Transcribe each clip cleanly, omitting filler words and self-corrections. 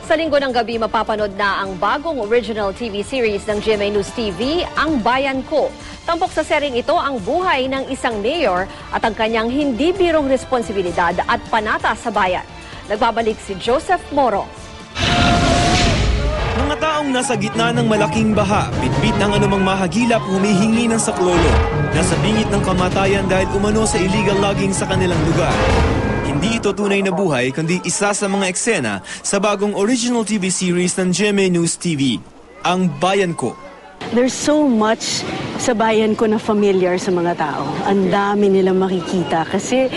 Sa linggo ng gabi, mapapanood na ang bagong original TV series ng GMA News TV, Ang Bayan Ko. Tampok sa seryeng ito ang buhay ng isang mayor at ang kanyang hindi birong responsibilidad at panata sa bayan. Nagbabalik si Joseph Moro. Mga taong nasa gitna ng malaking baha, bitbit ng anumang mahagilap, humihingi ng saklolo. Nasa bingit ng kamatayan dahil umano sa illegal logging sa kanilang lugar. Hindi ito tunay na buhay, kundi isa sa mga eksena sa bagong original TV series ng GMA News TV, Ang Bayan Ko. There's so much sa bayan ko na familiar sa mga tao. Ang dami nilang makikita kasi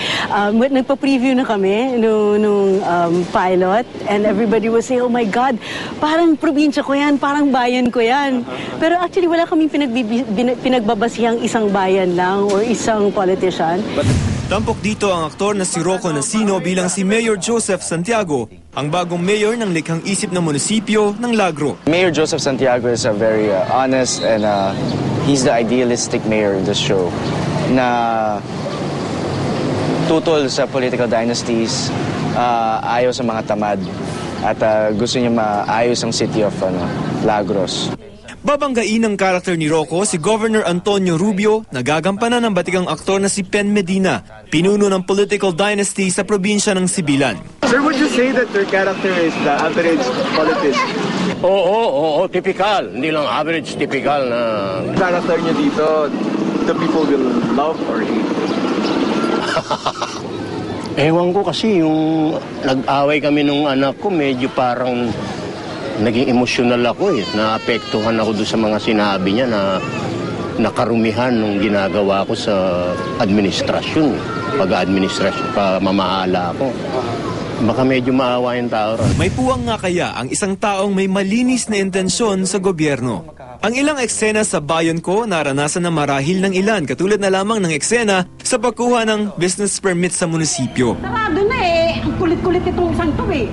nagpa-preview na kami nung pilot and everybody was saying, oh my God, parang probinsya ko yan, parang bayan ko yan. Pero actually wala kaming pinagbabasihang isang bayan lang or isang politician. Tampok dito ang aktor na si Rocco Nasino bilang si Mayor Joseph Santiago, ang bagong mayor ng likhang isip ng munisipyo ng Lagro. Mayor Joseph Santiago is a very honest and he's the idealistic mayor in this show na tutol sa political dynasties, ayaw sa mga tamad at gusto niya maayos ang city of Lagros. Babanggain ng karakter ni Rocco si Governor Antonio Rubio na gagampanan ng batigang aktor na si Pen Medina, pinuno ng political dynasty sa probinsya ng Sibilan. Sir, would you say that your character is the average politician? Oo, typical. Hindi lang average, typical na... Character niyo dito, the people will love or hate? Ewan ko kasi yung nag-away kami nung anak ko, medyo parang naging emosyonal ako eh. Naapektuhan ako doon sa mga sinabi niya na nakarumihan nung ginagawa ko sa administrasyon. Pag-administrasyon, pamamahala ako. Baka medyo maawa yung tao ron. May puwang nga kaya ang isang taong may malinis na intensyon sa gobyerno. Ang ilang eksena sa Bayan Ko naranasan na marahil ng ilan, katulad na lamang ng eksena sa pagkuha ng business permit sa munisipyo. Sarado na eh. Ang kulit-kulit itong isang to eh.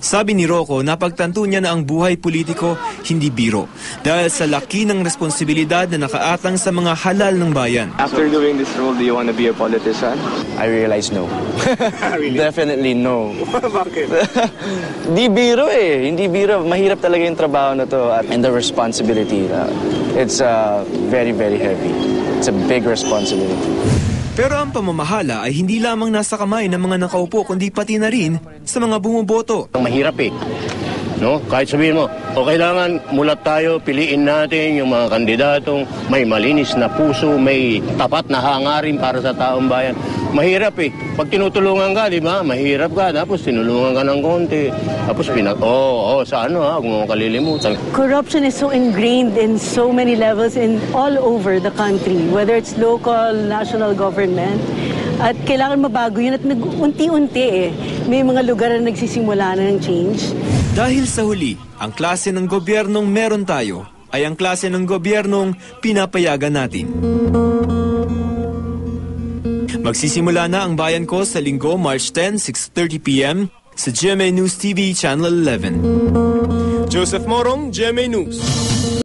Sabi ni Rocco, napagtanto niya na ang buhay politiko hindi biro dahil sa laki ng responsibilidad na nakaatang sa mga halal ng bayan. After doing this role, do you want to be a politician? I realize no. Really? Definitely no. Bakit? Di biro eh. Hindi biro. Mahirap talaga yung trabaho na to and the responsibility. It's very, very heavy. It's a big responsibility. Pero ang pamamahala ay hindi lamang nasa kamay ng mga nakaupo kundi pati na rin sa mga bumoboto. Mahirap eh. No? Kahit sabihin mo, o kailangan mulat tayo, piliin natin yung mga kandidatong may malinis na puso, may tapat na hangarin para sa taong bayan. Mahirap eh. Pag tinutulungan ka, di ba? Mahirap ka, tapos tinulungan ka ng konti. Tapos sa ano ha, huwag mo kalilimutan. Corruption is so ingrained in so many levels in all over the country, whether it's local, national government. At kailangan mabago yun at unti-unti eh. May mga lugar na nagsisimula na ng change. Dahil sa huli, ang klase ng gobyernong meron tayo ay ang klase ng gobyernong pinapayagan natin. Magsisimula na ang Bayan Ko sa linggo, March 10, 6:30 p.m. sa GMA News TV Channel 11. Joseph Morong, GMA News.